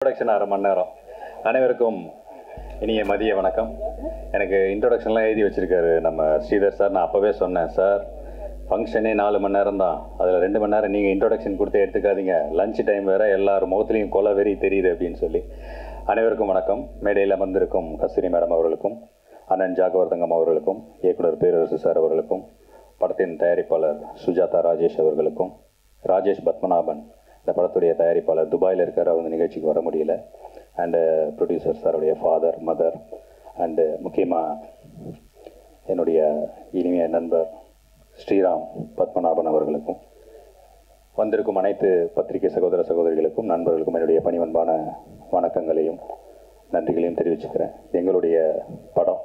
Introduction அரை மணி நேரம். அனைவருக்கும் இனிய மதிய வணக்கம். எனக்கு இன்ட்ரோடக்ஷன்லாம் எழுதி வச்சுருக்காரு நம்ம ஸ்ரீதர் சார். நான் அப்போவே சொன்னேன், சார் ஃபங்க்ஷனே 4 மணி நேரம் தான், அதில் 2 மணி நேரம் நீங்கள் இன்ட்ரோடக்ஷன் கொடுத்து எடுத்துக்காதீங்க, லஞ்ச் டைம் வேறு, எல்லாரும் முகத்துலேயும் கொலை வெறி தெரியுது அப்படின்னு சொல்லி. அனைவருக்கும் வணக்கம். மேடையில் அமர்ந்திருக்கும் கஸ்தூரி மேடம் அவர்களுக்கும், அண்ணன் ஜாகவர்தங்கம் அவர்களுக்கும், இயக்குனர் பேரரசு சார் அவர்களுக்கும், படத்தின் தயாரிப்பாளர் சுஜாதா ராஜேஷ் அவர்களுக்கும், ராஜேஷ் பத்மநாபன் இந்த படத்துடைய தயாரிப்பாளர் துபாயில் இருக்கார், அவங்க நிகழ்ச்சிக்கு வர முடியல, அண்டு ப்ரொடியூசர் சாருடைய ஃபாதர் மதர், அண்டு முக்கியமாக என்னுடைய இனிமைய நண்பர் ஸ்ரீராம் பத்மநாபன் அவர்களுக்கும், வந்திருக்கும் அனைத்து பத்திரிகை சகோதர சகோதரிகளுக்கும் நண்பர்களுக்கும் என்னுடைய பணிவன்பான வணக்கங்களையும் நன்றிகளையும் தெரிவிச்சுக்கிறேன். எங்களுடைய படம்,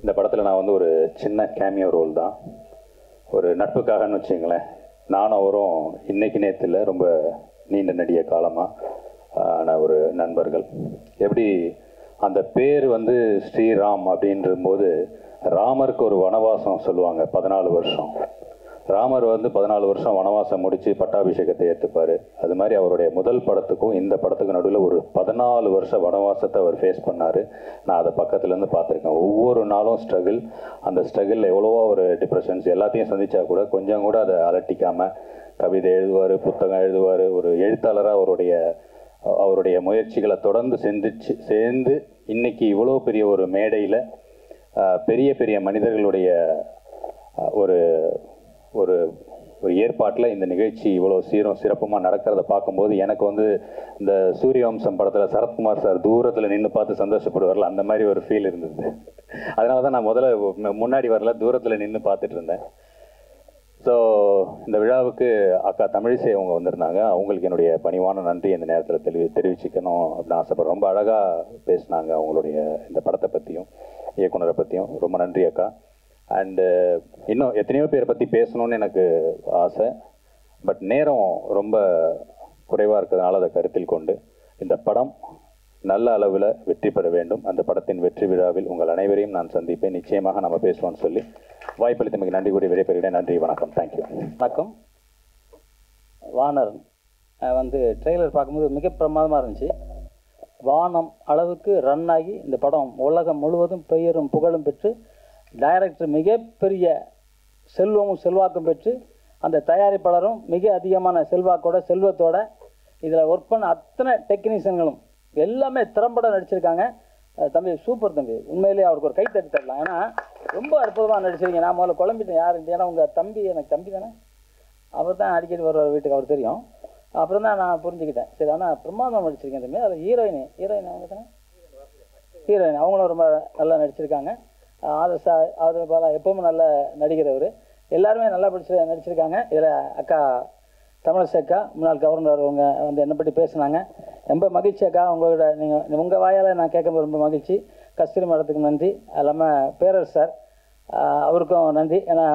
இந்த படத்தில் நான் வந்து ஒரு சின்ன கேமியோ ரோல் தான், ஒரு நட்புக்காகன்னு வச்சுங்களேன். நானும் அவரும் இன்னைக்கு நேரத்தில் ரொம்ப நீண்ட நெடிய காலமாக ஒரு நண்பர்கள். எப்படி அந்த பேர் வந்து ஸ்ரீராம் அப்படின்ற போது, ராமருக்கு ஒரு வனவாசம் சொல்லுவாங்க 14 வருஷம். ராமர் வந்து 14 வருஷம் வனவாசம் முடித்து பட்டாபிஷேகத்தை ஏற்றுப்பார். அது மாதிரி அவருடைய முதல் படத்துக்கும் இந்த படத்துக்கும் நடுவில் ஒரு 14 வருஷ வனவாசத்தை அவர் ஃபேஸ் பண்ணார். நான் அதை பக்கத்துலேருந்து பார்த்துருக்கேன். ஒவ்வொரு நாளும் ஸ்ட்ரகிள், அந்த ஸ்ட்ரகிளில் எவ்வளவோ ஒரு டிப்ரெஷன்ஸ் எல்லாத்தையும் சந்தித்தா கூட கொஞ்சம் கூட அதை அலட்டிக்காமல் கவிதை எழுதுவார், புத்தகம் எழுதுவார். ஒரு எழுத்தாளராக அவருடைய முயற்சிகளை தொடர்ந்து சேர்ந்து இன்னைக்கு இவ்வளோ பெரிய ஒரு மேடையில் பெரிய பெரிய மனிதர்களுடைய ஒரு ஒரு ஒரு ஏற்பாட்டில் இந்த நிகழ்ச்சி இவ்வளோ சீரும் சிறப்புமாக நடக்கிறத பார்க்கும்போது எனக்கு வந்து இந்த சூரியவம்சம் படத்தில் சரத்குமார் சார் தூரத்தில் நின்று பார்த்து சந்தோஷப்படுவார்ல, அந்த மாதிரி ஒரு ஃபீல் இருந்தது. அதனால தான் நான் முதல்ல முன்னாடி வரல, தூரத்தில் நின்று பார்த்துட்டு இருந்தேன். ஸோ இந்த விழாவுக்கு அக்கா தமிழிசை அவங்க வந்திருந்தாங்க. அவங்களுக்கு என்னுடைய பணிவான நன்றி இந்த நேரத்தில் தெரிவிச்சுக்கணும் அப்படின்னு ஆசைப்படுறேன். ரொம்ப அழகாக பேசினாங்க அவங்களுடைய இந்த படத்தை பற்றியும் இயக்குனரை பற்றியும். ரொம்ப நன்றி அக்கா. அண்டு இன்னும் எத்தனையோ பேரை பற்றி பேசணும்னு எனக்கு ஆசை, பட் நேரம் ரொம்ப குறைவாக இருக்கிறதுனால அதை கருத்தில் கொண்டு இந்த படம் நல்ல அளவில் வெற்றி பெற வேண்டும். அந்த படத்தின் வெற்றி விழாவில் உங்கள் அனைவரையும் நான் சந்திப்பேன். நிச்சயமாக நம்ம பேசுவோம்னு சொல்லி வாய்ப்பளித்தமைக்கு நன்றி கூறி விடைபெறுகிறேன். நன்றி, வணக்கம், தேங்க்யூ. வணக்கம். வானர் வந்து ட்ரெய்லர் பார்க்கும்போது மிக பிரமாதமாக இருந்துச்சு. வானம் அளவுக்கு ரன் ஆகி இந்த படம் உலகம் முழுவதும் பெயரும் புகழும் பெற்று, டைரக்டர் மிகப்பெரிய செல்வமும் செல்வாக்கும் பெற்று, அந்த தயாரிப்பாளரும் மிக அதிகமான செல்வத்தோட இதில் ஒர்க் பண்ண அத்தனை டெக்னீஷியன்களும் எல்லாமே திறம்பட நடிச்சிருக்காங்க. தம்பி சூப்பர் தம்பி, உண்மையிலேயே அவருக்கு ஒரு கை தட்டி தரலாம். ஏன்னா ரொம்ப அற்புதமாக நடிச்சிருக்கீங்க. நான் முதல்ல குழம்பிட்டேன் யாருன்ட்டு. ஏன்னா உங்கள் தம்பி எனக்கு தம்பி தானே, அவர் தான் அடிக்கடி வருவார் வீட்டுக்கு, அவர் தெரியும். அப்புறம் தான் நான் புரிஞ்சுக்கிட்டேன். சரி, ஆனால் பிரமாதமாக நடிச்சிருக்கேன் தம்பி. அது ஹீரோயின் அவங்க தானே, ஹீரோயின் அவங்களும் ரொம்ப நல்லா நடிச்சிருக்காங்க. அது பாலா எப்பவும் நல்ல நடிக்கிறவர், எல்லாருமே நல்லா நடிச்சிருக்காங்க. இதில் அக்கா தமிழிசை அக்கா, முன்னாள் கவர்னர், அவங்க வந்து என்னை பற்றி பேசினாங்க. ரொம்ப மகிழ்ச்சி அக்கா, உங்களோட நீங்கள் உங்கள் வாயால் நான் கேட்கும்போது ரொம்ப மகிழ்ச்சி. கஸ்தூரி மேடத்துக்கு நன்றி. அது இல்லாமல் பேரரசு சார் அவருக்கும் நன்றி. ஏன்னா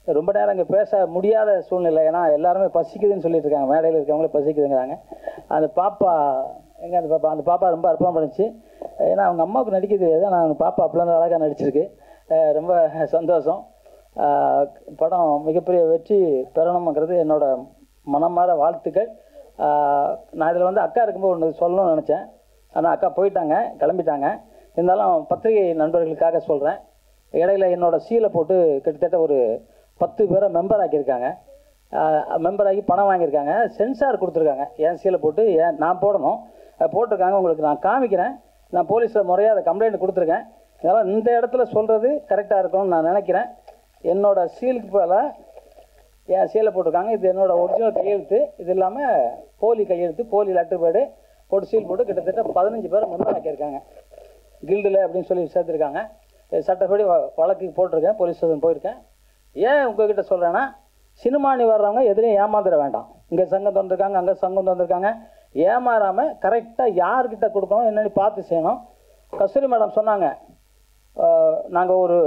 ரொம்ப நேரம் இங்கே பேச முடியாத சூழ்நிலை, ஏன்னா எல்லாருமே பசிக்குதுன்னு சொல்லிட்டு இருக்காங்க, மேடையில் இருக்கவங்களே பசிக்குதுங்கிறாங்க. அந்த பாப்பா எங்கே, அந்த பாப்பா ரொம்ப அற்புதம் பண்ணிச்சு. ஏன்னா அவங்க அம்மாவுக்கு நடிக்க தெரியாது, ஆனால் அவங்க பாப்பா அப்பெல்லாம் அழகாக நடிச்சிருக்கு. ரொம்ப சந்தோஷம். படம் மிகப்பெரிய வெற்றி பெறணுங்கிறது என்னோட மனமார வாழ்த்துக்கள். நான் இதில் வந்து அக்கா இருக்கும்போது ஒன்று சொல்லணும்னு நினச்சேன், ஆனால் அக்கா போயிட்டாங்க, கிளம்பிட்டாங்க. இருந்தாலும் பத்திரிகை நண்பர்களுக்காக சொல்கிறேன். இடையில என்னோடய சீலை போட்டு கிட்டத்தட்ட ஒரு 10 பேரை மெம்பர் ஆக்கியிருக்காங்க. மெம்பராகி பணம் வாங்கியிருக்காங்க, சென்சார் கொடுத்துருக்காங்க. என் சீலை போட்டு நான் போடணும் போட்டிருக்காங்க. உங்களுக்கு நான் காமிக்கிறேன். நான் போலீஸில் முறையாக அதை கம்ப்ளைண்ட் கொடுத்துருக்கேன். இதெல்லாம் இந்த இடத்துல சொல்கிறது கரெக்டாக இருக்கணும்னு நான் நினைக்கிறேன். என்னோடய சீலுக்கு போல என் சீலை போட்டிருக்காங்க. இது என்னோடய ஒரிஜினல் கையெழுத்து. இது இல்லாமல் போலி கையெழுத்து, போலி லெட்டர் பேடு போட்டு சீல் போட்டு கிட்டத்தட்ட 15 பேரை மெம்பர் ஆக்கியிருக்காங்க கில்டில் அப்படின்னு சொல்லி சேர்த்துருக்காங்க. சட்டப்படி வழக்கு போட்டிருக்கேன், போலீஸ் ஸ்டேஷன் போயிருக்கேன். ஏன் உங்ககிட்ட சொல்கிறேன்னா, சினிமானி வர்றவங்க எதுலேயும் ஏமாந்துட வேண்டாம். இங்கே சங்கம் தந்துருக்காங்க, அங்கே சங்கம் தந்துருக்காங்க, ஏமாறாமல் கரெக்டாக யார்கிட்ட கொடுக்கணும் என்னென்னு பார்த்து செய்யணும். கஸ்தூரி மேடம் சொன்னாங்க, நாங்கள் ஒரு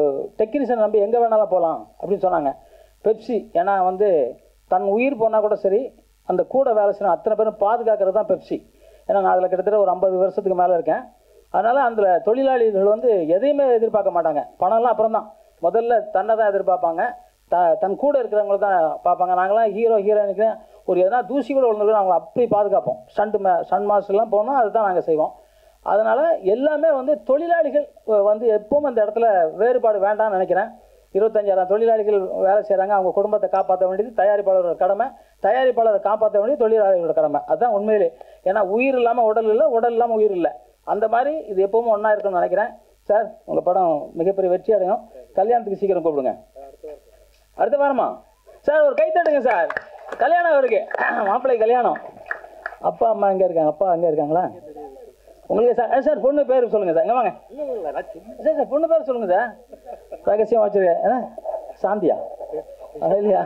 டெக்னீஷியன் நம்பி எங்கே வேணாலும் போகலாம் அப்படின்னு சொன்னாங்க. பெப்சி, ஏன்னா வந்து தன் உயிர் போனால் கூட சரி, அந்த கூட வேலை செய்யணும் அத்தனை பேரும் பாதுகாக்கிறது தான் பெப்சி. ஏன்னா நான் அதில் கிட்டத்தட்ட ஒரு 50 வருஷத்துக்கு மேலே இருக்கேன். அதனால் அந்த தொழிலாளிகள் வந்து எதையுமே எதிர்பார்க்க மாட்டாங்க. பணம்லாம் அப்புறம் தான், முதல்ல தன்னை தான் எதிர்பார்ப்பாங்க. தன் கூட இருக்கிறவங்கள தான் பார்ப்பாங்க. நாங்களாம் ஹீரோயினுக்கு ஒரு எதனா தூசி கூட விழுந்துருக்கு நாங்கள் அப்படி பாதுகாப்போம். ஸ்டண்ட் மாஸ்டர்லாம் போனோம், அதுதான் நாங்கள் செய்வோம். அதனால் எல்லாமே வந்து தொழிலாளிகள் வந்து எப்பவும் அந்த இடத்துல வேறுபாடு வேண்டாம்னு நினைக்கிறேன். 25,000 தொழிலாளிகள் வேலை செய்கிறாங்க. அவங்க குடும்பத்தை காப்பாற்ற வேண்டியது தயாரிப்பாளரோட கடமை, தயாரிப்பாளரை காப்பாற்ற வேண்டியது தொழிலாளிகளோட கடமை. அதுதான் உண்மையிலே. ஏன்னா உயிர் இல்லாமல் உடல் இல்லை, உடல் இல்லாமல் உயிர் இல்லை. அந்த மாதிரி இது எப்பவும் ஒன்றா இருக்குன்னு நினைக்கிறேன். சார், உங்கள் படம் மிகப்பெரிய வெற்றி அடையும். கல்யாணத்துக்கு சீக்கிரம் கூப்பிடுங்க. அடுத்த வாரமா சார்? ஒரு கை தட்டுங்க சார். கல்யாணம் அவருக்கு, மாப்பிள்ளை கல்யாணம். அப்பா அம்மா எங்கே இருக்காங்க? அப்பா அங்கே இருக்காங்களா உங்களுக்கு? சார் சார் பொண்ணு பேர் சொல்லுங்கள் சார். இங்கே வாங்க சார். சார் பொண்ணு பேர் சொல்லுங்கள் சார். ரகசியம் வச்சுருக்க. சாந்தியா? இல்லையா?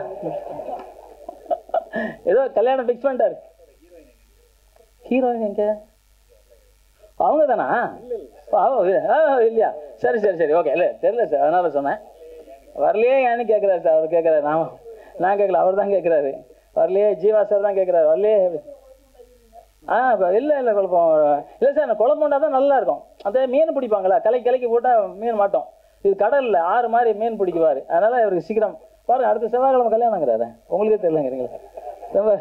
ஏதோ கல்யாணம் ஃபிக்ஸ் பண்ணிட்டாரு. ஹீரோயின் எங்கே? அவங்க தானா? இல்லையா? சரி சரி சரி, ஓகே. இல்லை தெரியல சார், அதனால சொன்னேன். வரலையே ஏன்னு கேட்குறாரு சார். அவர் கேட்குறாரு, நான் கேட்கல, அவர் தான் கேட்குறாரு. வரலையே ஜீவா சார் தான் கேட்குறாரு. வரலையே. இல்லை இல்லை குழப்பம் இல்லை சார். குழம்புண்டா தான் நல்லா இருக்கும். அந்த மீன் பிடிப்பாங்களா, கலைக்கு போட்டால் மீன் மாட்டோம். இது கடலில் ஆறு மாதிரி மீன் பிடிக்குவார். அதனால் இவருக்கு சீக்கிரம் பாருங்கள், அடுத்த செவ்வாய்க்கிழமை கல்யாணங்கிறாரு. உங்களுக்கே தெரியலங்கிறீங்களா? ரொம்ப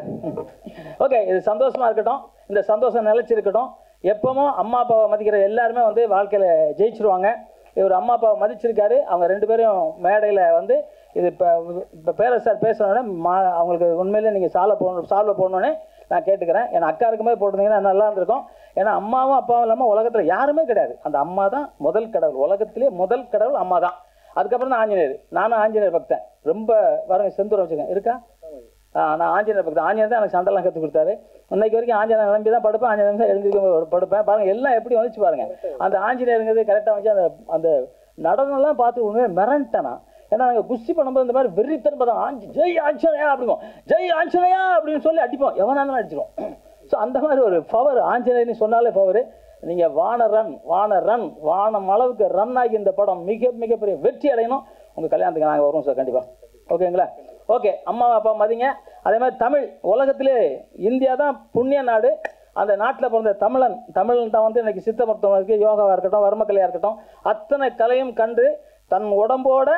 ஓகே. இது சந்தோஷமாக இருக்கட்டும். இந்த சந்தோஷம் நிலைச்சிருக்கட்டும். எப்பவும் அம்மா அப்பாவை மதிக்கிற எல்லாருமே வந்து வாழ்க்கையில் ஜெயிச்சிருவாங்க. இவர் அம்மா அப்பாவை மதிச்சிருக்காரு. அவங்க 2 பேரும் மேடையில் வந்து இது இப்போ பேரரசு சார் பேசுனோடனே அவங்களுக்கு உண்மையிலே நீங்கள் சால்வை போடணுன்னே நான் கேட்டுக்கிறேன். ஏன்னா அக்கா இருக்கும்போது போட்டிருந்தீங்கன்னா நல்லா இருந்திருக்கும். ஏன்னா அம்மாவும் அப்பாவும் இல்லாமல் உலகத்தில் யாருமே கிடையாது. அந்த அம்மா தான் முதல் கடவுள். உலகத்திலே முதல் கடவுள் அம்மா தான். அதுக்கப்புறம் தான் ஆஞ்சநேயர். நானும் ஆஞ்சநேயர் பக்தன். ரொம்ப வரங்க செந்தூரம் வச்சுருக்கேன். இருக்கா? நான் ஆஞ்சநேயர் பக்தன். ஆஞ்சநேயர் தான் எனக்கு சண்டெல்லாம் கற்றுக் கொடுத்தாரு. இன்னைக்கு வரைக்கும் ஆஞ்சநேயர் நம்பி தான் படுப்பேன். ஆஞ்சநேயர் தான் எழுதி படுப்பேன். பாருங்கள் எல்லாம் எப்படி வந்துச்சு பாருங்கள். அந்த ஆஞ்சநேயருங்கிறது கரெக்டாக வந்துச்சு. அந்த நடனம்லாம் பார்த்து உண்மையாக மிரண்டேனா. ஏன்னா நாங்கள் குஸ்தி பண்ணும்போது இந்த மாதிரி வெறித்தன் பார்த்தோம். ஜெய் ஆஞ்சநேயா அப்படிவோம், ஜெய் ஆஞ்சநேயா அப்படின்னு சொல்லி அடிப்போம். எவனாலும் அடிச்சிடும். ஸோ அந்த மாதிரி ஒரு பவர் ஆஞ்சநேயர்னு சொன்னாலே பவர். நீங்கள் வானம் அளவுக்கு ரன் ஆகி இந்த படம் மிகப்பெரிய வெற்றி அடையணும். உங்கள் கல்யாணத்துக்கு நாங்கள் வருவோம் சார், கண்டிப்பாக. ஓகேங்களா? ஓகே. அம்மா அப்பா மதிங்க. அதே மாதிரி தமிழ் உலகத்திலே இந்தியா தான் புண்ணிய நாடு. அந்த நாட்டில் பிறந்த தமிழன் தான் வந்து இன்னைக்கு சித்த மருத்துவம் இருக்குது, யோகாவாக இருக்கட்டும், வர்மக்கலையாக இருக்கட்டும், அத்தனை கலையும் கண்டு தன் உடம்போட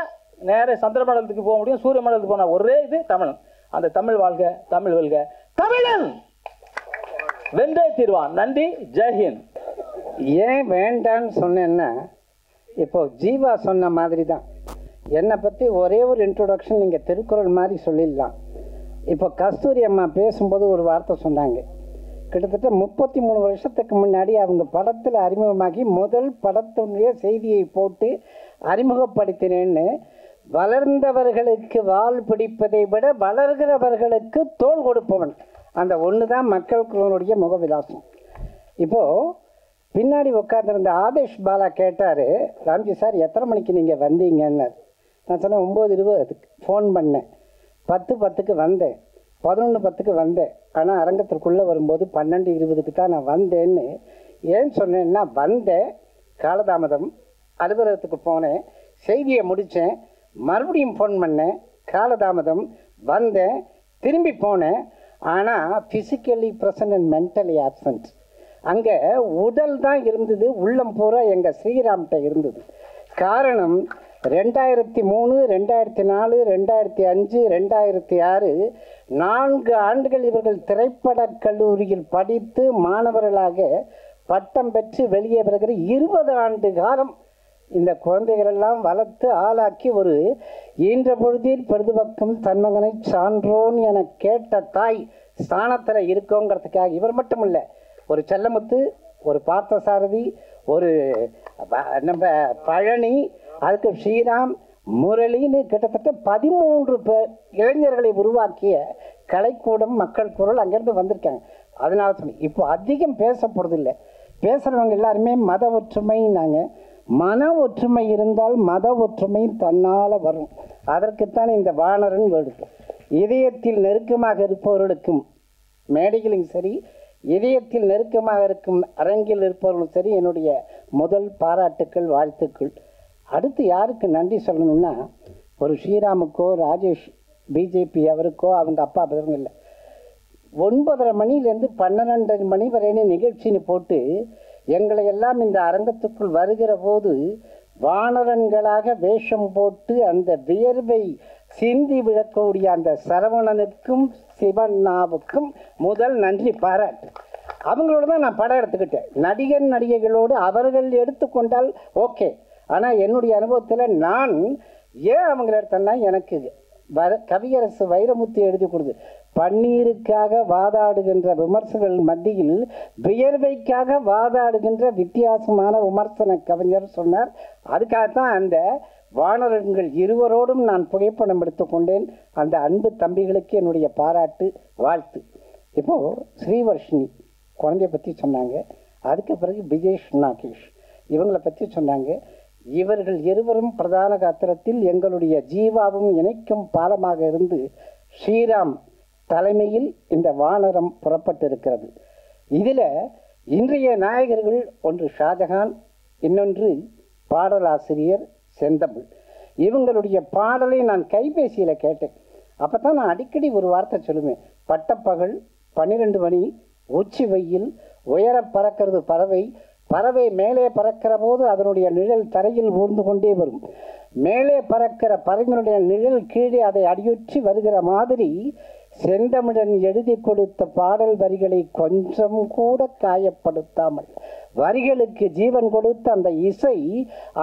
நேர சந்திர மண்டலத்துக்கு போக முடியும், சூரிய மண்டலத்துக்கு போன ஒரே இது தமிழன். அந்த தமிழ் வாழ்க, தமிழ் வெல்க, தமிழன் வென்றே தீர்வான். நன்றி, ஜெய்ஹிந்த். ஏன் வேண்டான்னு சொன்னேன்னா, இப்போ ஜீவா சொன்ன மாதிரி தான் என்னை பற்றி ஒரே ஒரு இன்ட்ரோடக்ஷன் நீங்கள் திருக்குறள் மாதிரி சொல்லிடலாம். இப்போ கஸ்தூரி அம்மா பேசும்போது ஒரு வார்த்தை சொன்னாங்க. கிட்டத்தட்ட 33 வருஷத்துக்கு முன்னாடி அவங்க படத்தில் அறிமுகமாகி முதல் படத்துடைய செய்தியை போட்டு அறிமுகப்படுத்தினேன்னு, வளர்ந்தவர்களுக்கு வால் பிடிப்பதை விட வளர்கிறவர்களுக்கு தோள் கொடுப்பவன். அந்த ஒன்று தான் மக்களுடைய முகவிலாசம். இப்போது பின்னாடி உட்காந்துருந்த ஆதேஷ் பாலா கேட்டார், ராம்ஜி சார் எத்தனை மணிக்கு நீங்கள் வந்தீங்கன்னு. நான் சொன்னேன் 9:20 ஃபோன் பண்ணேன், 10:10 வந்தேன், 11:10 வந்தேன். ஆனால் அரங்கத்திற்குள்ளே வரும்போது 12:20 தான் நான் வந்தேன்னு. ஏன் சொன்னேன்னா, வந்தேன், காலதாமதம், அலுவலகத்துக்கு போனேன், செய்தியை முடித்தேன், மறுபடியும் ஃபோன் பண்ணேன், காலதாமதம், வந்தேன், திரும்பி போனேன். ஆனால் physically present and mentally absent. அங்கே உடல் தான் இருந்தது, உள்ளம் பூரா எங்கள் ஸ்ரீராம்கிட்ட இருந்தது. காரணம் 2003, 2004, 2005, 2006 4 ஆண்டுகள் இவர்கள் திரைப்படக் கல்லூரியில் படித்து மாணவர்களாக பட்டம் பெற்று வெளியே வருகிற 20 ஆண்டு காலம் இந்த குழந்தைகளெல்லாம் வளர்த்து ஆளாக்கி ஒரு ஈன்ற பொழுதில் பெருதுபக்கம் தன்மகனை சான்றோன் என கேட்ட தாய் ஸ்தானத்தில் இருக்கோங்கிறதுக்காக இவர் மட்டும் இல்லை, ஒரு செல்லமுத்து, ஒரு பார்த்தசாரதி, ஒரு நம்ம பழனி, அதுக்கு ஸ்ரீராம், முரளின்னு கிட்டத்தட்ட 13 இளைஞர்களை உருவாக்கிய கலைக்கூடம், மக்கள் குரல் அங்கேருந்து வந்திருக்காங்க. அதனால சொல்லி இப்போ அதிகம் பேசப்படுறது இல்லை. பேசுகிறவங்க எல்லாருமே மத ஒற்றுமைன்னாங்க. மன ஒற்றுமை இருந்தால் மத ஒற்றுமை தன்னால் வரும். அதற்குத்தான் இந்த வானரன் வருது. இதயத்தில் நெருக்கமாக இருப்பவர்களுக்கும் மேடைகளும் சரி, இதயத்தில் நெருக்கமாக இருக்கும் அரங்கில் இருப்பவர்களும் சரி, என்னுடைய முதல் பாராட்டுக்கள், வாழ்த்துக்கள். அடுத்து யாருக்கு நன்றி சொல்லணும்னா, ஒரு ஸ்ரீராமுக்கோ ராஜேஷ் பிஜேபி அவருக்கோ அவங்க அப்பா பதிலும் இல்லை. 9:30 மணிலேருந்து 12 மணி வரைன்னு நிகழ்ச்சின்னு போட்டு எங்களை எல்லாம் இந்த அரங்கத்துக்குள் வருகிற போது வானரன்களாக வேஷம் போட்டு அந்த வியர்வை சிந்தி விழக்கூடிய அந்த சரவணனுக்கும் சிவண்ணாவுக்கும் முதல் நன்றி பாராட்டு. அவங்களோட தான் நான் படம் எடுத்துக்கிட்டேன். நடிகர் நடிகைகளோடு அவர்கள் எடுத்துக்கொண்டால் ஓகே. ஆனால் என்னுடைய அனுபவத்தில் நான் ஏன் அவங்கள எடுத்தேன்னா, எனக்கு கவியரசு வைரமுத்து எழுதி கொடுத்து பன்னீருக்காக வாதாடுகின்ற விமர்சகர்கள் மத்தியில் வியர்வைக்காக வாதாடுகின்ற வித்தியாசமான விமர்சன கவிஞர் சொன்னார். அதுக்காகத்தான் அந்த வானரங்கள் இருவரோடும் நான் புகைப்படம் எடுத்துக்கொண்டேன். அந்த அன்பு தம்பிகளுக்கு என்னுடைய பாராட்டு, வாழ்த்து. இப்போது ஸ்ரீவர்ஷினி குழந்தைய பற்றி சொன்னாங்க. அதுக்கு பிறகு விஜேஷ் நாகேஷ் இவங்களை பற்றி சொன்னாங்க. இவர்கள் இருவரும் பிரதான காத்திரத்தில் எங்களுடைய ஜீவாவும் இணைக்கும் பாலமாக இருந்து ஸ்ரீராம் தலைமையில் இந்த வானரம் புறப்பட்டிருக்கிறது. இதில் இன்றைய நாயகர்கள் ஒன்று ஷாஜகான், இன்னொன்று பாடலாசிரியர் செந்தமிழ். இவங்களுடைய பாடலை நான் கைபேசியில் கேட்டேன். அப்போ தான் நான் அடிக்கடி ஒரு வார்த்தை சொல்லுவேன். பட்டப்பகல் 12 மணி, உச்சி வெயில், உயர பறக்கிறது பறவை. பறவை மேலே பறக்கிற போது அதனுடைய நிழல் தரையில் ஊர்ந்து கொண்டே வரும். மேலே பறக்கிற பறவையினுடைய நிழல் கீழே அதை அடியொற்றி வருகிற மாதிரி செந்தமிழன் எழுதி கொடுத்த பாடல் வரிகளை கொஞ்சம் கூட காயப்படுத்தாமல் வரிகளுக்கு ஜீவன் கொடுத்த அந்த இசை,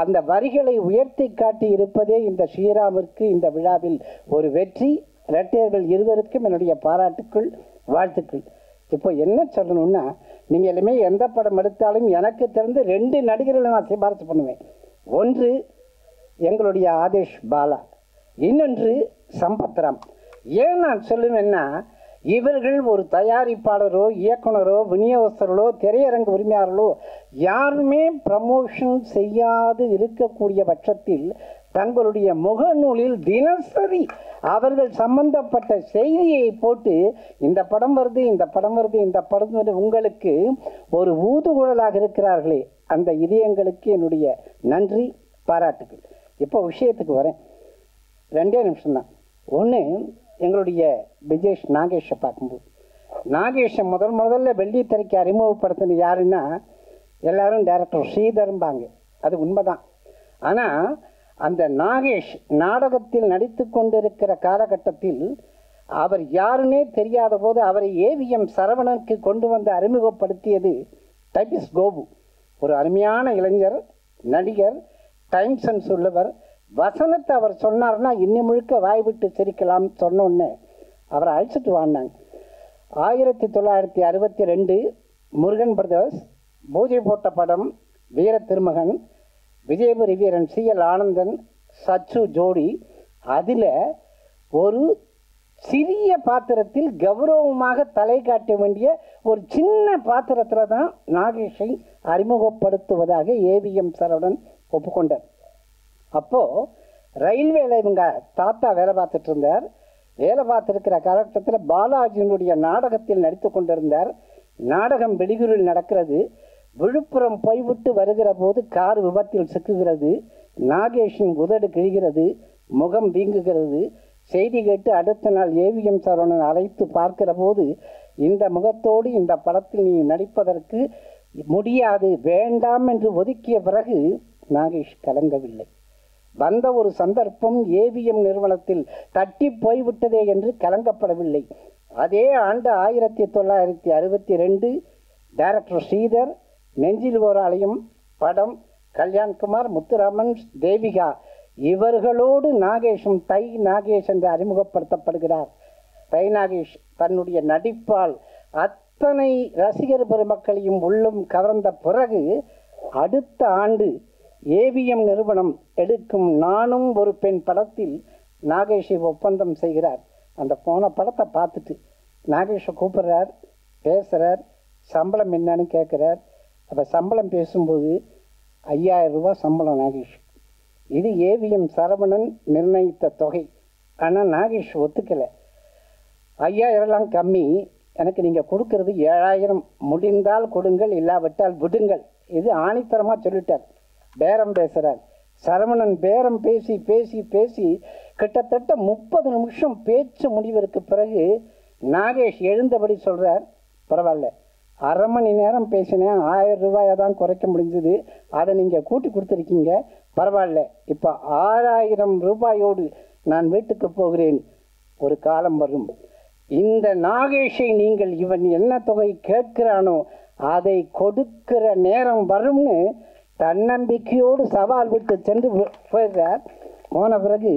அந்த வரிகளை உயர்த்தி காட்டி இருப்பதே இந்த ஸ்ரீராமிற்கு இந்த விழாவில் ஒரு வெற்றி. இரட்டையர்கள் இருவருக்கும் என்னுடைய பாராட்டுக்கள், வாழ்த்துக்கள். இப்போ என்ன சொல்லணும்னா, நீங்கள் எல்லாமே எந்த படம் எடுத்தாலும் எனக்கு தெரிந்து 2 நடிகர்களை நான் சிபாரிசு பண்ணுவேன். ஒன்று எங்களுடைய ஆதேஷ் பாலா, இன்னொன்று சம்பத்ராம். ஏன் நான் சொல்லுவேன்னா, இவர்கள் ஒரு தயாரிப்பாளரோ இயக்குனரோ விநியோகஸ்தர்களோ திரையரங்கு உரிமையாளர்களோ யாருமே ப்ரமோஷன் செய்யாது இருக்கக்கூடிய பட்சத்தில் தங்களுடைய முகநூலில் தினசரி அவர்கள் சம்பந்தப்பட்ட செய்தியை போட்டு இந்த படம் வருது, இந்த படம் வருது, இந்த படம் வருது, உங்களுக்கு ஒரு ஊதுகுழலாக இருக்கிறார்களே, அந்த இதயங்களுக்கு என்னுடைய நன்றி, பாராட்டுகள். இப்போ விஷயத்துக்கு வரேன். 2 நிமிஷம்தான். ஒன்று, எங்களுடைய விஜேஷ் நாகேஷை பார்க்கும்போது, நாகேஷை முதல்ல வெள்ளித்திரைக்கு அறிமுகப்படுத்தினது யாருன்னா, எல்லாரும் டைரக்டர் ஸ்ரீதர்ம்பாங்க. அது உண்மைதான். ஆனால் அந்த நாகேஷ் நாடகத்தில் நடித்து கொண்டிருக்கிற காலகட்டத்தில் அவர் யாருன்னே தெரியாத போது அவரை ஏவிஎம் சரவணனுக்கு கொண்டு வந்து அறிமுகப்படுத்தியது டைபிஸ் கோபு. ஒரு அருமையான இளைஞர், நடிகர், டைம் சென்ஸ் உள்ளவர். வசனத்தை அவர் சொன்னார்னா இன்னும் முழுக்க வாய் விட்டு சிரிக்கலாம்னு சொன்னோன்னே அவரை அழைச்சிட்டு வாழ்ந்தாங்க. 1962 முருகன் பிரதர்ஸ் பூஜை போட்ட படம் வீர திருமகன், விஜயபுரி வீரன் CL ஆனந்தன், சச்சு ஜோடி. அதில் ஒரு சிறிய பாத்திரத்தில் கௌரவமாக தலை காட்ட வேண்டிய ஒரு சின்ன பாத்திரத்தில் தான் நாகேஷை அறிமுகப்படுத்துவதாக ஏவிஎம் சரவணன் ஒப்புக்கொண்டார். அப்போது ரயில்வேல இவங்க தாத்தா வேலை பார்த்துட்டு இருந்தார். வேலை பார்த்துருக்கிற காலகட்டத்தில் பாலாஜியினுடைய நாடகத்தில் நடித்து கொண்டிருந்தார். நாடகம் வெளியூரில் நடக்கிறது. விழுப்புரம் போய்விட்டு வருகிற போது கார் விபத்தில் சிக்குகிறது. நாகேஷின் உதடு கிழிகிறது, முகம் வீங்குகிறது. செய்தி கேட்டு அடுத்த நாள் ஏவிஎம் சரவணன் அழைத்து பார்க்கிற போது, இந்த முகத்தோடு இந்த படத்தில் நீ நடிப்பதற்கு முடியாது, வேண்டாம் என்று ஒதுக்கிய பிறகு நாகேஷ் கலங்கவில்லை. வந்த ஒரு சந்தர்ப்பம் ஏவிஎம் நிறுவனத்தில் தட்டி போய்விட்டதே என்று கலங்கப்படவில்லை. அதே ஆண்டு 1962 டைரக்டர் ஸ்ரீதர், நெஞ்சில் ஓர் ஆலயம் படம், கல்யாண்குமார், முத்துராமன், தேவிகா இவர்களோடு நாகேஷும் தை நாகேஷ் என்று அறிமுகப்படுத்தப்படுகிறார். தை நாகேஷ் தன்னுடைய நடிப்பால் அத்தனை ரசிகர் பெருமக்களையும் உள்ளும் கவர்ந்த பிறகு அடுத்த ஆண்டு ஏவிஎம் நிறுவனம் எடுக்கும் நானும் ஒரு பெண் படத்தில் நாகேஷை ஒப்பந்தம் செய்கிறார். அந்த போன படத்தை பார்த்துட்டு நாகேஷை கூப்பிட்றார், பேசுகிறார், சம்பளம் என்னன்னு கேட்குறார். அப்போ சம்பளம் பேசும்போது 5000 ரூபாய் சம்பளம் நாகேஷ். இது ஏவிஎம் சரவணன் நிர்ணயித்த தொகை. ஆனால் நாகேஷ் ஒத்துக்கலை. 5000 கம்மி, எனக்கு நீங்கள் கொடுக்கறது 7000, முடிந்தால் கொடுங்கள், இல்லாவிட்டால் விடுங்கள். இது ஆணித்தரமாக சொல்லிட்டார். பேரம் பேசுகிறார் சரவணன். பேரம் பேசி பேசி பேசி கிட்டத்தட்ட 30 நிமிஷம் பேச்சு முடிவிற்கு பிறகு நாகேஷ் எழுந்தபடி சொல்கிறார், பரவாயில்ல, அரை மணி நேரம் பேசினேன், 1000 ரூபாயை தான் குறைக்க முடிஞ்சது, அதை நீங்கள் கூட்டி கொடுத்துருக்கீங்க, பரவாயில்ல, இப்போ 6000 ரூபாயோடு நான் வீட்டுக்கு போகிறேன். ஒரு காலம் வரும், இந்த நாகேஷை நீங்கள் இவன் என்ன தொகை கேட்கிறானோ அதை கொடுக்கிற நேரம் வரும்னு தன்னம்பிக்கையோடு சவால் விட்டு சென்று போயிடுறார். போன பிறகு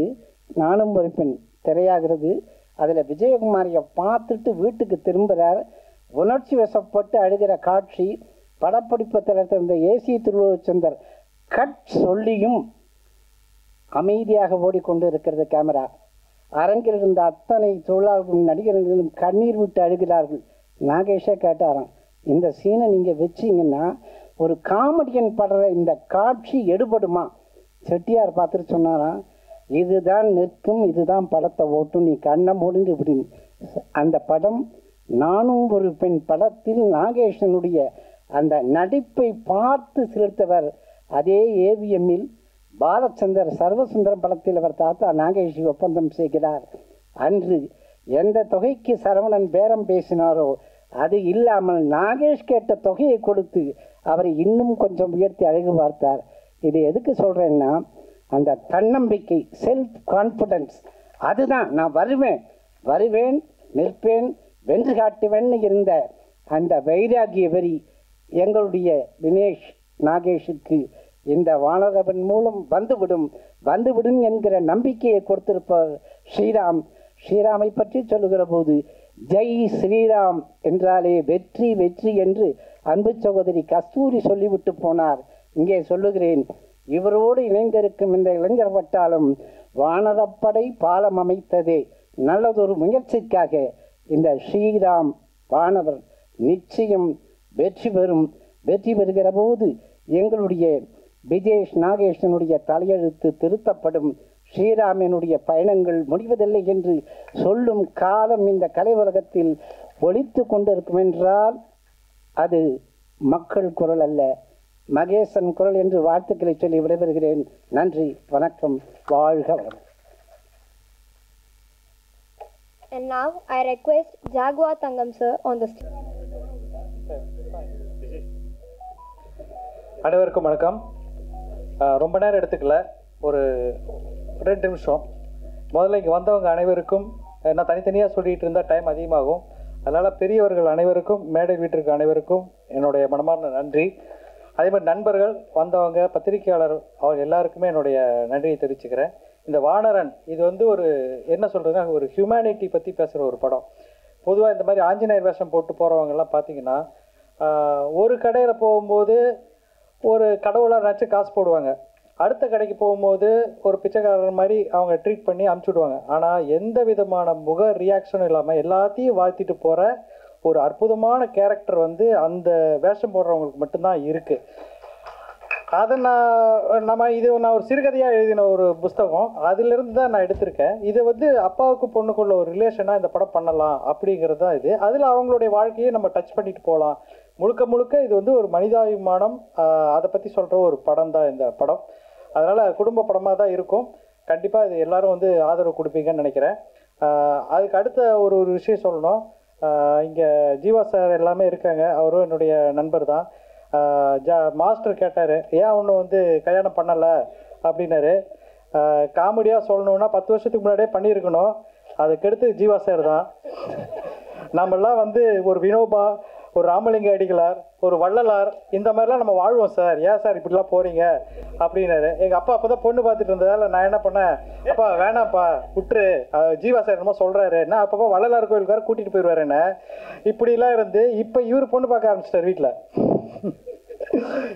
நானும் ஒரு பெண் திரையாகிறது. அதில் விஜயகுமாரியை பார்த்துட்டு வீட்டுக்கு திரும்புகிறார். உணர்ச்சி வசப்பட்டு அழுகிற காட்சி. படப்பிடிப்பத்தில் இருந்த ஏசி திருவச்சந்தர் கட் சொல்லியும் அமைதியாக ஓடிக்கொண்டு இருக்கிறது கேமரா. அரங்கில் இருந்த அத்தனை தொழிலாளர்களும் நடிகர்களும் கண்ணீர் விட்டு அழுகிறார்கள். நாகேஷே கேட்டாராம், இந்த சீனை நீங்கள் வச்சிங்கன்னா ஒரு காமெடியன் படுற இந்த காட்சி எடுபடுமா? செட்டியார் பார்த்துட்டு சொன்னாராம், இதுதான் நிற்கும், இதுதான் படத்தை ஓட்டும், நீ கண்ணை மூடுங்க இப்படின்னு. அந்த படம் நானும் ஒரு பெண் படத்தில் நாகேஷனுடைய அந்த நடிப்பை பார்த்து சிலிர்த்தவர் அதே ஏவிஎம்மில் பாலச்சந்தர் சர்வசுந்தரம் படத்தில் அவர் தாத்தா நாகேஷை ஒப்பந்தம் செய்கிறார். அன்று எந்த தொகைக்கு சரவணன் பேரம் பேசினாரோ அது இல்லாமல் நாகேஷ் கேட்ட தொகையை கொடுத்து அவரை இன்னும் கொஞ்சம் உயர்த்தி அழகு பார்த்தார். இது எதுக்கு சொல்கிறேன்னா, அந்த தன்னம்பிக்கை, செல்ஃப் கான்ஃபிடன்ஸ், அதுதான் நான் வருவேன் நிற்பேன் வென்று காட்டுவேன்னு இருந்த அந்த வைராகிய வரி எங்களுடைய தினேஷ் நாகேஷுக்கு இந்த வானரவன் மூலம் வந்துவிடும் என்கிற நம்பிக்கையை கொடுத்திருப்பார் ஸ்ரீராம். ஸ்ரீராமை பற்றி சொல்லுகிற போது ஜெய் ஸ்ரீராம் என்றாலே வெற்றி வெற்றி என்று அன்பு சகோதரி கஸ்தூரி சொல்லிவிட்டு போனார். இங்கே சொல்லுகிறேன், இவரோடு இணைந்திருக்கும் இந்த இளைஞர் பட்டாலும் வானரப்படை பாலம் அமைத்ததே நல்லதொரு முயற்சிக்காக. இந்த ஸ்ரீராம் வானவர் நிச்சயம் வெற்றி பெறுகிற போது எங்களுடைய விஜேஷ் நாகேஷனுடைய தலையெழுத்து திருத்தப்படும். ஸ்ரீராமனுடைய பயணங்கள் முடிவதில்லை என்று சொல்லும் காலம் இந்த கலை உலகத்தில் ஒலித்து கொண்டிருக்கும் என்றால் அது மக்கள் குரல் அல்ல, மகேசன் குரல் என்று வாழ்த்துக்களை சொல்லி விடைபெறுகிறேன். நன்றி, வணக்கம், வாழ்க வளம். And now I request Jaguar Thangam sir on the stage. அனைவருக்கும் வணக்கம். ரொம்ப நேரம் எடுத்துக்கல, ஒரு 2 நிமிஷம். முதல்ல இங்கே வந்தவங்க அனைவருக்கும், நான் தனித்தனியாக சொல்லிகிட்டு இருந்தால் டைம் அதிகமாகும், அதனால் பெரியவர்கள் அனைவருக்கும், மேடை வீட்டிற்கு அனைவருக்கும் என்னுடைய மனமார்ந்த நன்றி. அதே மாதிரி நண்பர்கள் வந்தவங்க, பத்திரிகையாளர், அவங்க எல்லாருக்குமே என்னுடைய நன்றியை தெரிவிச்சுக்கிறேன். இந்த வானரன் இது வந்து ஒரு என்ன சொல்கிறதுன்னா, ஒரு ஹியூமனிட்டி பற்றி பேசுகிற ஒரு படம். பொதுவாக இந்த மாதிரி ஆஞ்சநேயர் வேஷம் போட்டு போகிறவங்கெல்லாம் பார்த்தீங்கன்னா, ஒரு கடையில் போகும்போது ஒரு கடவுளாக நினச்சி காசு போடுவாங்க, அடுத்த கடைக்கு போகும்போது ஒரு பிச்சைக்காரர் மாதிரி அவங்க ட்ரீட் பண்ணி அமுச்சுடுவாங்க. ஆனால் எந்த விதமான முக ரியாக்ஷனும் இல்லாமல் எல்லாத்தையும் வாழ்த்திட்டு போகிற ஒரு அற்புதமான கேரக்டர் வந்து அந்த வேஷம் போடுறவங்களுக்கு மட்டும்தான் இருக்குது. அதை நான் ஒரு சிறுகதையாக எழுதின ஒரு புஸ்தகம், அதிலிருந்து தான் நான் எடுத்திருக்கேன். இதை வந்து அப்பாவுக்கு பொண்ணுக்குள்ள ஒரு ரிலேஷனாக இந்த படம் பண்ணலாம் அப்படிங்கிறது தான் இது. அதில் அவங்களுடைய வாழ்க்கையை நம்ம டச் பண்ணிட்டு போகலாம். முழுக்க இது வந்து ஒரு மனிதாபிமானம், அதை பற்றி சொல்கிற ஒரு படம் தான் இந்த படம். அதனால் குடும்ப படமாக தான் இருக்கும். கண்டிப்பாக இது எல்லோரும் வந்து ஆதரவு கொடுப்பீங்கன்னு நினைக்கிறேன். அதுக்கு அடுத்த ஒரு விஷயம் சொல்லணும். இங்கே ஜீவா சார் எல்லாமே இருக்காங்க, அவரும் என்னுடைய நண்பர் தான். மாஸ்டர் கேட்டார், ஏன் ஒன்று வந்து கல்யாணம் பண்ணலை அப்படின்னாரு. காமெடியாக சொல்லணுன்னா 10 வருஷத்துக்கு முன்னாடியே பண்ணியிருக்கணும், அதுக்கடுத்து ஜீவா சார் தான். நம்மெல்லாம் வந்து ஒரு வினோபா, ஒரு ராமலிங்க அடிகளார், ஒரு வள்ளலார், இந்த மாதிரிலாம் நம்ம வாழ்வோம் சார், ஏன் சார் இப்படிலாம் போகிறீங்க அப்படின்னாரு. எங்கள் அப்பா அப்போ தான் பொண்ணு பார்த்துட்டு இருந்ததால் நான் என்ன பண்ணேன், அப்பா வேணாம்ப்பா விட்டுரு, ஜீவா சார் என்னமோ சொல்கிறாரு, என்ன அப்பப்போ வள்ளலார் கோயிலுக்கார கூட்டிகிட்டு போயிடுவார் என்ன, இப்படிலாம் இருந்து இப்போ இவர் பொண்ணு பார்க்க ஆரம்பிச்சிட்டார் வீட்டில்.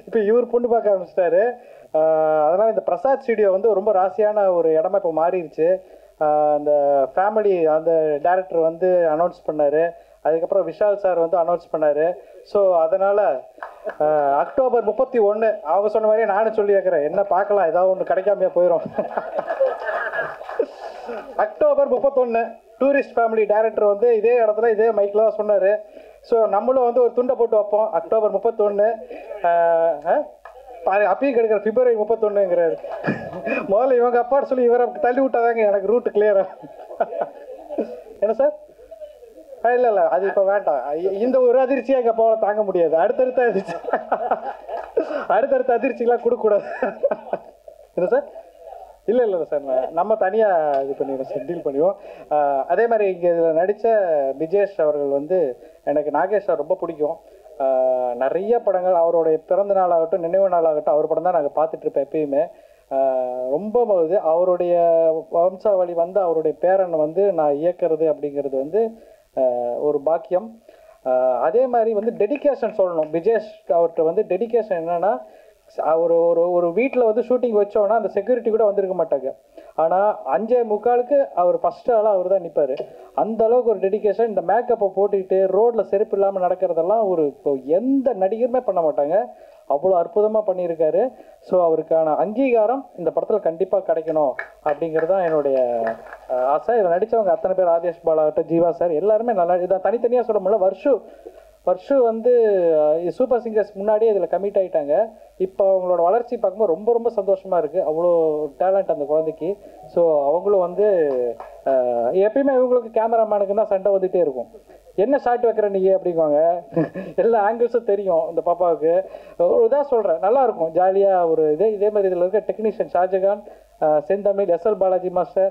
இப்போ இவர் பொண்ணு பார்க்க ஆரம்பிச்சிட்டாரு. அதனால் இந்த பிரசாத் ஸ்டுடியோ வந்து ரொம்ப ராசியான ஒரு இடமா இப்போ மாறிடுச்சு. அந்த ஃபேமிலி அந்த டைரக்டர் வந்து அனௌன்ஸ் பண்ணார், அதுக்கப்புறம் விஷால் சார் வந்து அனௌன்ஸ் பண்ணார். ஸோ அதனால் அக்டோபர் 31 அவங்க சொன்ன மாதிரியே நானும் சொல்லி வைக்கிறேன், என்ன பார்க்கலாம், ஏதாவது ஒன்று கிடைக்காமையா போயிடும். அக்டோபர் 31 டூரிஸ்ட் ஃபேமிலி டைரக்டர் வந்து இதே இடத்துல இதே மைக்கில் தான் சொன்னார். ஸோ நம்மளும் வந்து ஒரு துண்டை போட்டு வைப்போம். அக்டோபர் 31 அப்பயும் கிடைக்கிற பிப்ரவரி 31ங்கிறாரு. முதல்ல இவங்க அப்பாட்டு சொல்லி இவரை தள்ளி விட்டாதாங்க எனக்கு ரூட்டு கிளியரா. என்ன சார்? இல்லை அது இப்போ வேண்டாம். இந்த ஒரு அதிர்ச்சியாக எங்கள் அப்பாவால் தாங்க முடியாது. அடுத்தடுத்த அதிர்ச்சிலாம் கொடுக்கக்கூடாது. என்ன சார்? இல்லை சார், நம்ம தனியாக இது பண்ணிடுவோம் சார், டீல் பண்ணுவோம். அதே மாதிரி இங்கே இதில் நடித்த விஜேஷ் அவர்கள் வந்து எனக்கு நாகேஷ் சார் ரொம்ப பிடிக்கும். நிறைய படங்கள் அவருடைய பிறந்த நாளாகட்டும் நினைவு நாளாகட்டும் அவர் படம் தான் நாங்கள் பார்த்துட்ருப்பேன் எப்பயுமே. ரொம்ப இது அவருடைய வம்சாவளி வந்து அவருடைய பேரனை வந்து நான் இயக்கிறது அப்படிங்கிறது வந்து ஒரு பாக்கியம். அதே மாதிரி வந்து டெடிகேஷன் சொல்லணும். விஜேஷ் அவர்கிட்ட வந்து டெடிகேஷன் என்னென்னா, ஒரு ஒரு ஒரு வீட்டில் வந்து ஷூட்டிங் வச்சோன்னா அந்த செக்யூரிட்டி கூட வந்திருக்க மாட்டாங்க. ஆனால் 5:45 அவர் ஃபஸ்ட்டு ஆளாக அவர் தான் நிற்பார். அந்த அளவுக்கு ஒரு டெடிகேஷன். இந்த மேக்கப்பை போட்டுக்கிட்டு ரோட்டில் செருப்பு இல்லாமல் நடக்கிறதெல்லாம் இப்போ எந்த நடிகருமே பண்ண மாட்டாங்க. அவ்வளோ அற்புதமாக பண்ணியிருக்காரு. ஸோ அவருக்கான அங்கீகாரம் இந்த படத்தில் கண்டிப்பாக கிடைக்கணும் அப்படிங்கிறது தான் என்னுடைய ஆசை. இதில் நடித்தவங்க அத்தனை பேர், ஆதேஷ் பாலாகட்டும், ஜீவா சார், எல்லாருமே நல்லா. இதான் தனித்தனியாக சொல்ல முடியல. வர்ஷு வந்து சூப்பர் சிங்கர்ஸ் முன்னாடியே இதில் கமிட் ஆகிட்டாங்க. இப்போ அவங்களோட வளர்ச்சி பார்க்கும்போது ரொம்ப ரொம்ப சந்தோஷமாக இருக்குது. அவ்வளோ டேலண்ட் அந்த குழந்தைக்கு. ஸோ அவங்களும் வந்து எப்பயுமே இவங்களுக்கு கேமராமேனுக்கு தான் சண்டை வந்துகிட்டே இருக்கும். என்ன ஷாட் வைக்கிற நீ அப்படிங்குவாங்க. எல்லா ஆங்கிள்ஸும் தெரியும் இந்த பாப்பாவுக்கு. ஒரு இதாக சொல்கிறேன், நல்லாயிருக்கும் ஜாலியாக ஒரு இதே மாதிரி இதில் இருக்க டெக்னீஷியன் ஷாஜகான், செந்தமிழ், SL பாலாஜி மாஸ்டர்,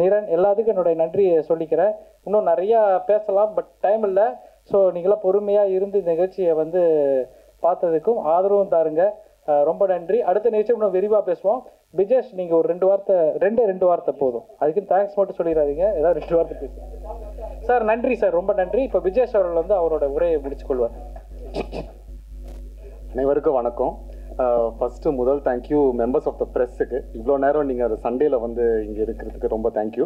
நிரன், எல்லாத்துக்கும் என்னுடைய நன்றியை சொல்லிக்கிறேன். இன்னும் நிறையா பேசலாம், பட் டைம் இல்லை. ஸோ நீங்களாம் பொறுமையாக இருந்து இந்த நிகழ்ச்சியை வந்து பார்த்ததுக்கும் ஆதரவும் தாருங்க. ரொம்ப நன்றி. அடுத்த நிகழ்ச்சி இன்னும் விரிவாக பேசுவோம். விஜேஷ், நீங்கள் ஒரு 2 வார்த்தை போதும். அதுக்கு தேங்க்ஸ் மட்டும் சொல்லிடாதீங்க, ஏதாவது 2 வார்த்தை பேசுங்க சார். நன்றி சார், ரொம்ப நன்றி. இப்போ விஜேஷ் அவர்கள் வந்து அவரோட உரையை முடிச்சுக்கொள்வார். அனைவருக்கும் வணக்கம். ஃபஸ்ட்டு முதல் தேங்க்யூ மெம்பர்ஸ் ஆஃப் த ப்ரெஸ்ஸுக்கு. இவ்வளோ நேரம் நீங்கள் அது சண்டேயில் வந்து இங்கே இருக்கிறதுக்கு ரொம்ப தேங்க்யூ.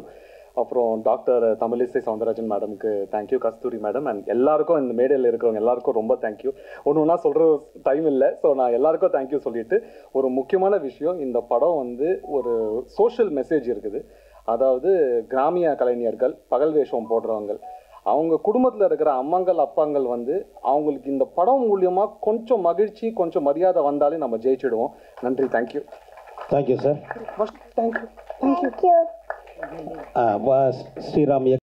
அப்புறம் டாக்டர் தமிழிசை சவுந்தரராஜன் மேடமுக்கு தேங்க்யூ, கஸ்தூரி மேடம், அண்ட் எல்லாருக்கும் இந்த மேடையில் இருக்கிறவங்க எல்லாருக்கும் ரொம்ப தேங்க்யூ. ஒன்று சொல்கிற டைம் இல்லை, ஸோ நான் எல்லாருக்கும் தேங்க்யூ சொல்லிட்டு, ஒரு முக்கியமான விஷயம், இந்த படம் வந்து ஒரு சோஷியல் மெசேஜ் இருக்குது. அதாவது கிராமிய கலைஞர்கள், பகல் வேஷம் போடுறவங்க, அவங்க குடும்பத்தில் இருக்கிற அம்மாங்கள் அப்பாங்கள் வந்து அவங்களுக்கு இந்த படம் மூலியமாக கொஞ்சம் மகிழ்ச்சி, கொஞ்சம் மரியாதை வந்தாலே நம்ம ஜெயிச்சிடுவோம். நன்றி. Thank you. Thank you sir. Thank you. Thank you. Sriram